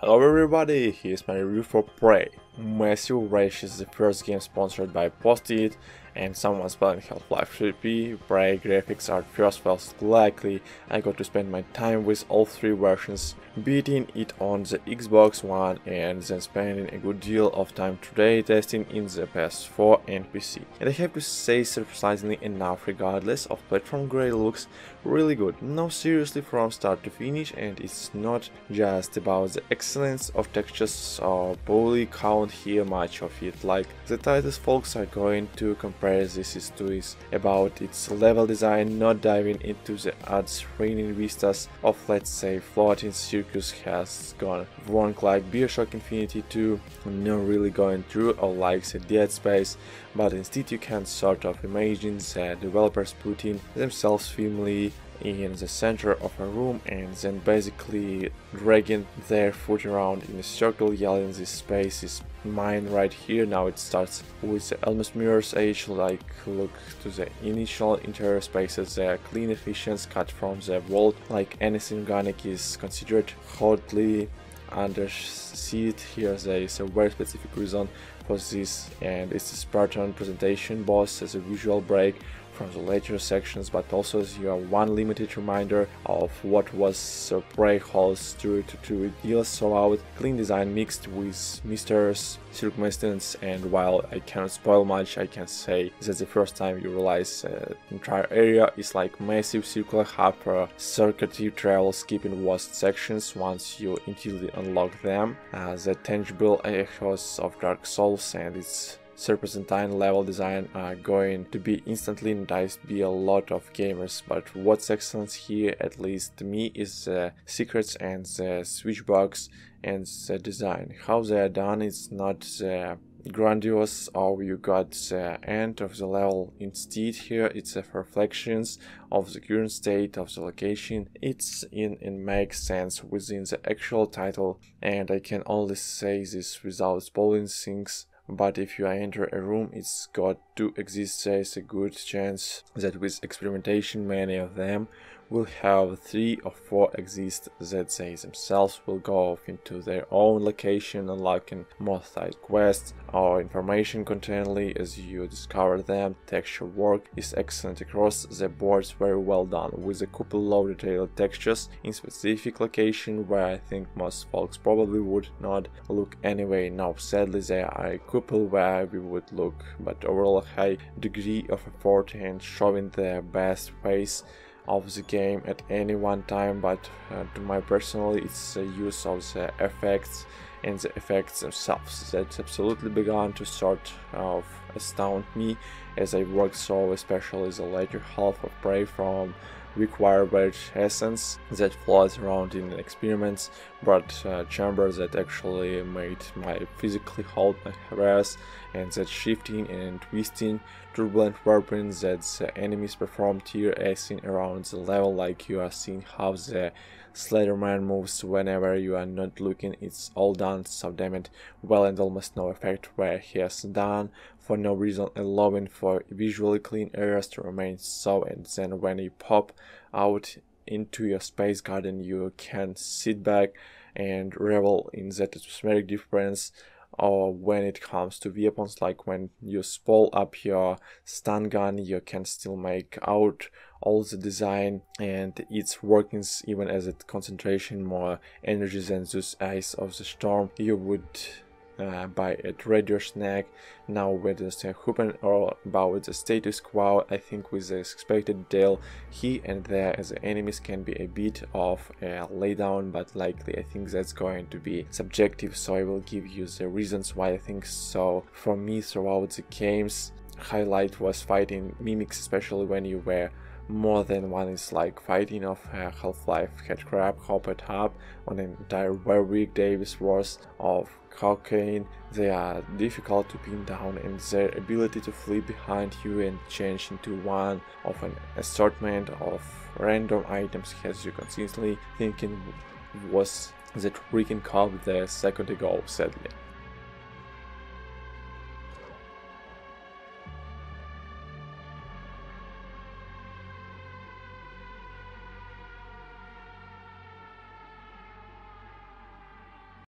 Hello everybody, here's my review for Prey. Massive Rage is the first game sponsored by Post-it, and someone's playing Half-Life 3. Prey graphics are first felt likely. I got to spend my time with all three versions, beating it on the Xbox One and then spending a good deal of time today testing in the PS4 and PC. And I have to say, surprisingly enough, regardless of platform grade, looks really good. No, seriously, from start to finish, and it's not just about the excellence of textures or poly count here much of it, like the titles folks are going to compare this is about its level design, not diving into the odds raining vistas of, let's say, floating circus has gone wrong like Bioshock Infinity 2, not really going through or like the Dead Space, but instead you can sort of imagine the developers putting themselves firmly in the center of a room and then basically dragging their foot around in a circle, yelling this space is mine right here. Now it starts with the almost mirror's edge, like look to the initial interior spaces, the clean efficiency cut from the world, like anything organic is considered hotly underseated. Here there is a very specific reason for this, and it's a Spartan presentation boss as a visual break from the later sections, but also as your one limited reminder of what was Prey holds to deals throughout. Clean design mixed with Mister's circumstance, and while I cannot spoil much, I can say that the first time you realize the entire area is like massive circular hub for circuitry travel, skipping worst sections once you intuitively unlock them. The tangible echoes of Dark Souls and its serpentine level design are going to be instantly noticed by a lot of gamers, but what's excellent here, at least to me, is the secrets and the switchbox and the design. How they are done is not the grandiose or you got the end of the level. Instead here it's a reflections of the current state of the location. It's in and makes sense within the actual title, and I can only say this without spoiling things. But if you enter a room, it's got to exist. There's a good chance that with experimentation many of them will have 3 or 4 exist, that they themselves will go off into their own location, unlocking more side quests or information continually as you discover them. Texture work is excellent across the board, very well done, with a couple low detailed textures in specific location where I think most folks probably would not look anyway. Now sadly there are a couple where we would look, but overall a high degree of effort and showing the best face of the game at any one time. But to my personally, it's the use of the effects and the effects themselves that absolutely began to sort of astound me as I worked so, especially the later half of Prey, from required essence that floats around in experiments, but chambers that actually made my physically hold my harass, and that shifting and twisting turbulent weapons that the enemies performed here, acing around the level like you are seeing how the Slenderman moves whenever you are not looking. It's all done so damn it well, and almost no effect where he has done for no reason, allowing for visually clean areas to remain so, and then when you pop out into your space garden you can sit back and revel in that atmospheric difference. Or when it comes to weapons, like when you spool up your stun gun, you can still make out all the design and its workings, even as it concentration more energy than those eyes of the storm you would buy at Radio Snack. Now with the hooping or about the status quo, I think with the expected detail here and there as the enemies can be a bit of a laydown, but likely I think that's going to be subjective, so I will give you the reasons why I think so. For me, throughout the games, highlight was fighting mimics, especially when you were more than one. Is like fighting of Half-Life had crap hopped up on an entire Warwick Davis worth of cocaine. They are difficult to pin down, and their ability to flee behind you and change into one of an assortment of random items has you consistently thinking was that freaking cop the second ago, sadly.